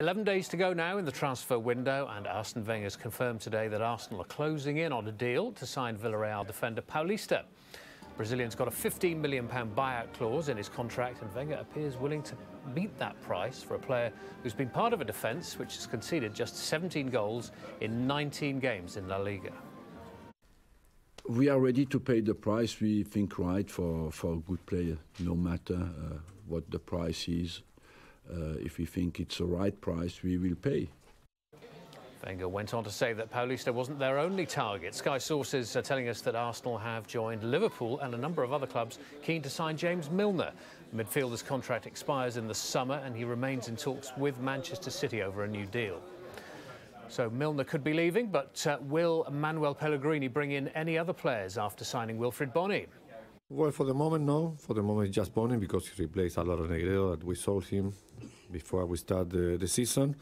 11 days to go now in the transfer window, and Arsene Wenger has confirmed today that Arsenal are closing in on a deal to sign Villarreal defender Paulista. Brazilian's got a £15 million buyout clause in his contract, and Wenger appears willing to meet that price for a player who's been part of a defence which has conceded just 17 goals in 19 games in La Liga. We are ready to pay the price we think right for a good player, no matter what the price is. If we think it's the right price, we will pay. Wenger went on to say that Paulista wasn't their only target. Sky sources are telling us that Arsenal have joined Liverpool and a number of other clubs keen to sign James Milner. The midfielder's contract expires in the summer and he remains in talks with Manchester City over a new deal. So Milner could be leaving, but will Manuel Pellegrini bring in any other players after signing Wilfried Bony? Well, for the moment, no. For the moment, it's just Bony because he replaced Álvaro Negredo that we sold him before we start the season.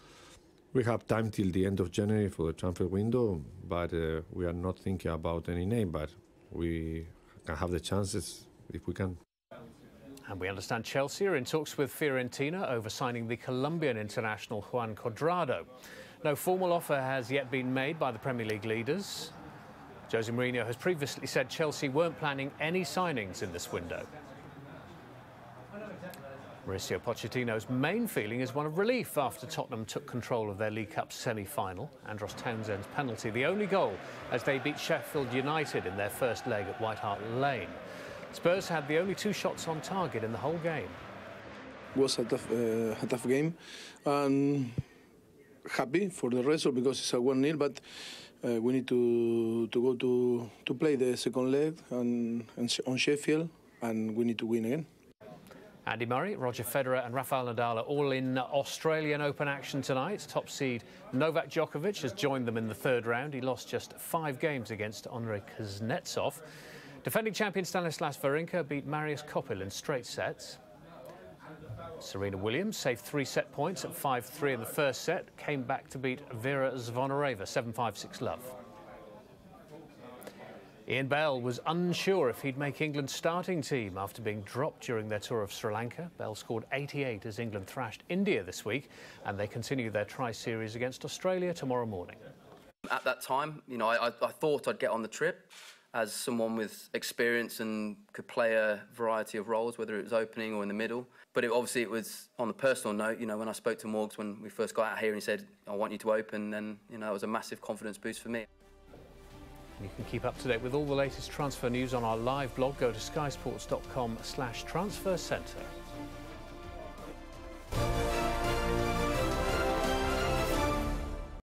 We have time till the end of January for the transfer window, but we are not thinking about any name, but we can have the chances if we can. And we understand Chelsea are in talks with Fiorentina over signing the Colombian international Juan Cuadrado. No formal offer has yet been made by the Premier League leaders. Jose Mourinho has previously said Chelsea weren't planning any signings in this window. Mauricio Pochettino's main feeling is one of relief after Tottenham took control of their League Cup semi-final. Andros Townsend's penalty, the only goal as they beat Sheffield United in their first leg at White Hart Lane. Spurs had the only 2 shots on target in the whole game. It was a tough game, and happy for the result because it's a 1-0, but we need to go to play the second leg on Sheffield, and we need to win again. Andy Murray, Roger Federer and Rafael Nadal are all in Australian Open action tonight. Top seed Novak Djokovic has joined them in the 3rd round. He lost just 5 games against Andrei Kuznetsov. Defending champion Stanislas Wawrinka beat Marius Copil in straight sets. Serena Williams saved 3 set points at 5-3 in the first set, came back to beat Vera Zvonareva 7-5, 6-love. Ian Bell was unsure if he'd make England's starting team after being dropped during their tour of Sri Lanka. Bell scored 88 as England thrashed India this week, and they continue their tri-series against Australia tomorrow morning. At that time, you know, I thought I'd get on the trip as someone with experience and could play a variety of roles, whether it was opening or in the middle. But obviously it was on the personal note, you know, when I spoke to Morgs when we first got out here and he said, I want you to open, then, you know, it was a massive confidence boost for me. You can keep up to date with all the latest transfer news on our live blog. Go to skysports.com/transfer centre.